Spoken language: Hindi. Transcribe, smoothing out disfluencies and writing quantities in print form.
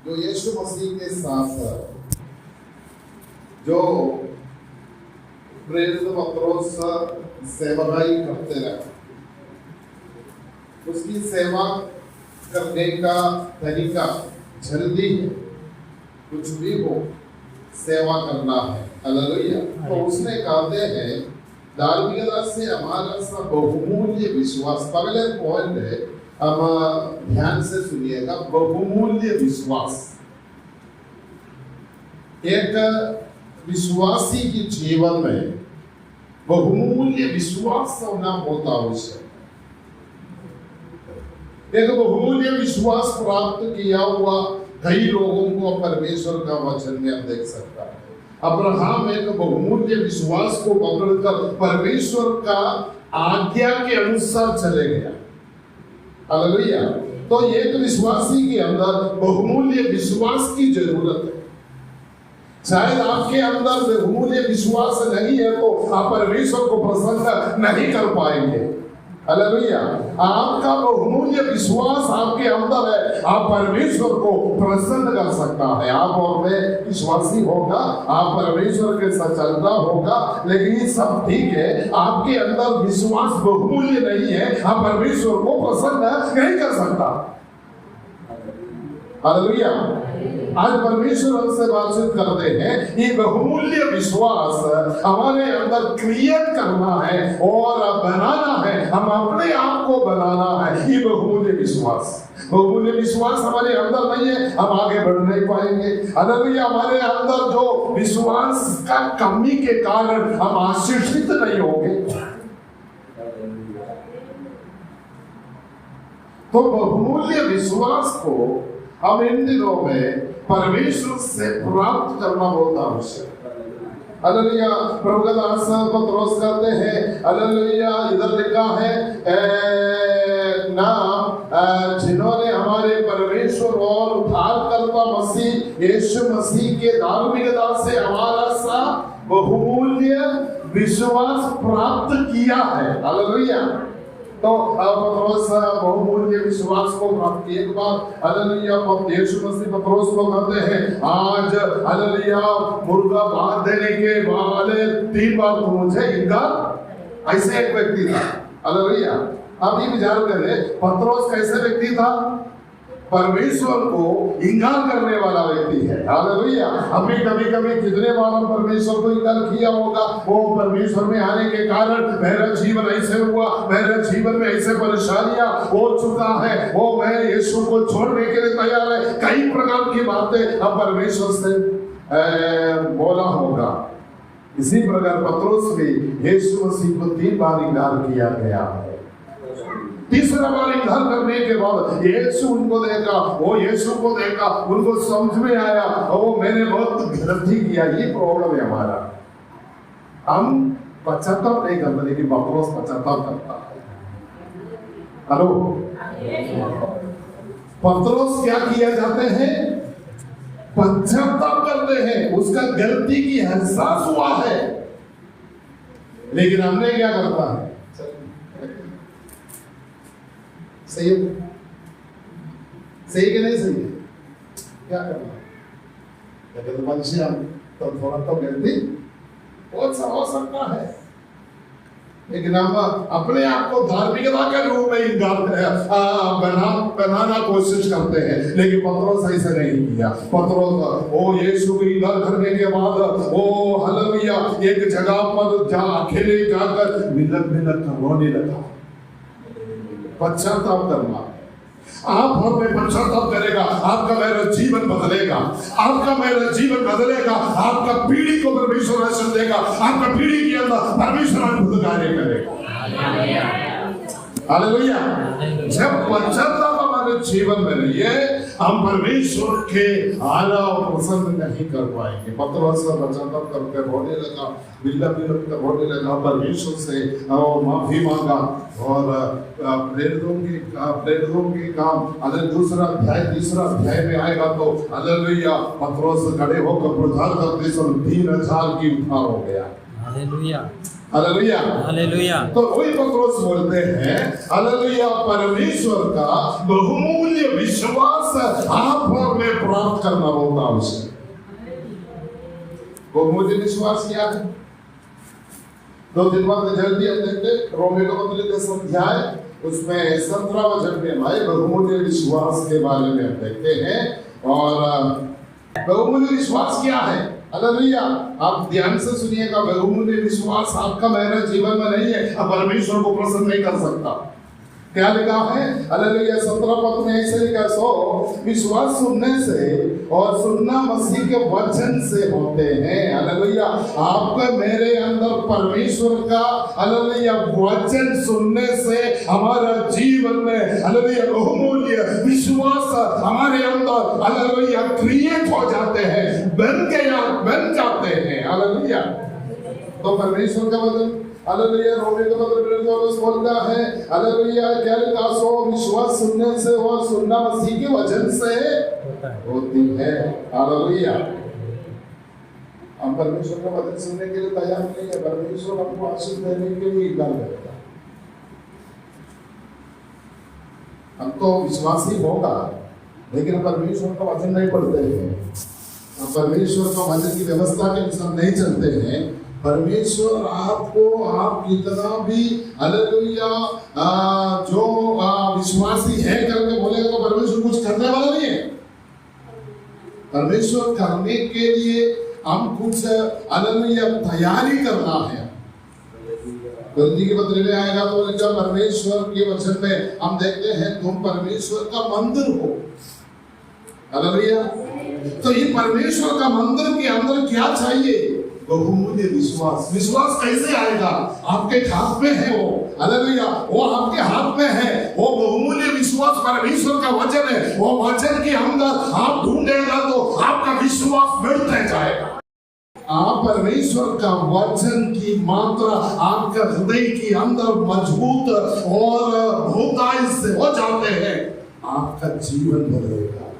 जो यीशु मसीह के साथ जो प्रेरित पत्रोस सेवकाई करते रहे, उसकी सेवा करने का तरीका जल्दी है, कुछ भी हो सेवा करना है। हालेलुया। तो उसने कहते हैं धार्मिकता से हमारा सब बहुमूल्य विश्वास। पहले पॉइंट है, अब ध्यान से सुनिएगा, बहुमूल्य विश्वास। एक विश्वासी के जीवन में बहुमूल्य विश्वास होना बहुत आवश्यक है। एक बहुमूल्य विश्वास प्राप्त किया हुआ कई लोगों को परमेश्वर का वचन में आप देख सकता है। अब्राहम एक बहुमूल्य विश्वास को पकड़कर परमेश्वर का आज्ञा के अनुसार चले गया। हालेलुया। तो एक विश्वासी के अंदर बहुमूल्य विश्वास की जरूरत है। शायद आपके अंदर बहुमूल्य विश्वास नहीं है तो आप परमेश्वर को प्रसन्न नहीं कर पाएंगे। हालेलुया। आपका बहुमूल्य विश्वास आपके अंदर है, आप परमेश्वर को प्रसन्न कर सकता है। आप और मैं विश्वासी होगा, आप परमेश्वर के साथ चलता होगा, लेकिन ये सब ठीक है, आपके अंदर विश्वास बहुमूल्य नहीं है, आप परमेश्वर को प्रसन्न नहीं कर सकता। हालेलुया। आज परमेश्वर हमसे बातचीत करते हैं, ये बहुमूल्य विश्वास हमारे अंदर क्रिएट करना है और बनाना है, हम अपने आप को बनाना है। ये बहुमूल्य विश्वास, बहुमूल्य विश्वास हमारे अंदर नहीं है, हम आगे बढ़ नहीं पाएंगे। हालेलुया। हमारे अंदर जो विश्वास का कमी के कारण हम आशीषित नहीं होंगे। तो बहुमूल्य विश्वास को हम इन दिनों में परमेश्वर से प्राप्त करना बहुत आवश्यक है। हालेलुया। प्रभु का दास पत्रोस कहते हैं, हालेलुया, इधर लिखा है जिन्होंने हमारे परमेश्वर और उद्धारकर्ता मसीह यीशु मसीह के धार्मिकता से हमारा सा बहुमूल्य विश्वास प्राप्त किया है। हालेलुया। तो पत्रोस बहुमूल्य विश्वास को प्राप्त किए के बाद हालेलुया यीशु मसीह पत्रोस को कहते हैं, आज हालेलुया मुर्गा बांध देने के वाले 3 बार तो मुझे इनकार। ऐसे एक व्यक्ति था। हालेलुया। आप ये विचार करें, पत्रोस कैसे व्यक्ति था? परमेश्वर को इंकार करने वाला व्यक्ति है। हालेलुया। हमने कभी कितने बार हम परमेश्वर को इंकार किया होगा। वो परमेश्वर में आने के कारण मेरा जीवन ऐसे हुआ, मेरे जीवन में ऐसे परेशानियां हो चुका है, वो मैं यीशु को छोड़ने के लिए तैयार है। कई प्रकार की बातें हम परमेश्वर से बोला होगा। इसी प्रकार पत्रोस भी यीशु मसीह को 3 बार इंकार किया गया है। तीसरा बार इंकार करने के बाद यीशु उनको देखा, वो यीशु को देखा, उनको समझ में आया वो मैंने बहुत गलती किया। ये प्रॉब्लम है हमारा, हम पश्चाताप नहीं करते, लेकिन पत्रोस पश्चाताप करता है। हेलो। पत्रोस क्या किया जाते हैं? पश्चाताप करते हैं, उसका गलती की एहसास हुआ है, लेकिन हमने क्या करता है? सही है, सही कि नहीं सही है? क्या करना है? तो मनुष्य तो थोड़ा तो गलती बहुत सा हो सकता है, लेकिन हम अपने आप को धार्मिकता के रूप में बनाना कोशिश करते हैं। लेकिन पत्रोस ऐसे नहीं किया। पत्रोस वो यीशु को इंकार करने के बाद वो हालेलुया एक जगह पर जा अकेले जाकर मिलत रोने लगा। पश्चाताप करना, आप और मैं पश्चाताप करेगा, आपका मेरा जीवन बदलेगा, आपका मेरा जीवन बदलेगा, आपका पीढ़ी को परमेश्वर आशीष देगा, आपका पीढ़ी के अंदर परमेश्वर अद्भुत कार्य करेगा। हालेलुया। जब पश्चाताप हमारे जीवन में नहीं है, हम परमेश्वर के आला और प्रसन्न नहीं कर पाएंगे। पत्रोस पश्चाताप करके रोने लगा, विलप कर रोने लगा, परमेश्वर से माफी मांगा और प्रेरितों के काम अगर दूसरा अध्याय तीसरा अध्याय में आएगा तो हालेलुया पत्रोस खड़े होकर प्रचार करते समय 3000 की उद्धार हो गया। हालेलुया। Hallelujah hallelujah. तो वही पत्रोस बोलते हैं हालेलुया, परमेश्वर का बहुमूल्य विश्वास आप और मैं प्राप्त करना बहुत आवश्यक है। बहुमूल्य विश्वास क्या है? 2 दिन बाद जल्दी हम देखते रोमियो को पत्र के 10 अध्याय उसमें 17 वचन में भाई बहुमूल्य विश्वास के बारे में हम देखते हैं। और बहुमूल्य विश्वास क्या है? हालेलुया, आप ध्यान से सुनिएगा। बहुमूल्य विश्वास आपका मेरा जीवन में नहीं है, आप परमेश्वर को प्रसन्न नहीं कर सकता। क्या लिखा है? हालेलुया 17 पद में ऐसे लिखा, सो विश्वास सुनने से और सुनना मसीह के वचन से होते हैं। हालेलुया, आपका मेरे अंदर परमेश्वर का हालेलुया वचन सुनने से हमारा जीवन में हालेलुया बहुमूल्य विश्वास हमारे अंदर हालेलुया क्रिएट हो जाते हैं, बन जाते हैं। हालेलुया, तो परमेश्वर का वचन हालेलुया रोमियो के पत्र में पौलुस बोलता है हालेलुया, क्या लिखा, सो विश्वास सुनने से और सुनना मसीह के वचन से होती है। हालेलुया, हम परमेश्वर का वचन सुनने के लिए तैयार नहीं है, परमेश्वर हमको आशीष देने के लिए इकरार करता है। हम तो विश्वासी होगा लेकिन परमेश्वर का वचन नहीं पढ़ते हैं, हम परमेश्वर का वचन की व्यवस्था के अनुसार नहीं चलते हैं। परमेश्वर आपको आप कितना भी हालेलुया जो विश्वासी है करके बोलेगा तो परमेश्वर कुछ करने वाला नहीं है। परमेश्वर करने के लिए हम कुछ हालेलुया तैयारी करना है। गलती के पत्र में आएगा तो लिखा परमेश्वर के वचन में हम देखते हैं तुम परमेश्वर का मंदिर हो। हालेलुया, तो ये परमेश्वर का मंदिर के अंदर क्या चाहिए? बहुमूल्य विश्वास। विश्वास कैसे आएगा? आपके हाथ में है वो। हालेलुया, वो आपके हाथ में है। वो बहुमूल्य विश्वास परमेश्वर का वचन है। वो वचन के अंदर आप ढूंढेगा तो आपका विश्वास बढ़ते जाएगा। आप परमेश्वर का वचन की मात्रा आपका हृदय के अंदर मजबूत और बहुतायत से हो जाते हैं, आपका जीवन बदलेगा।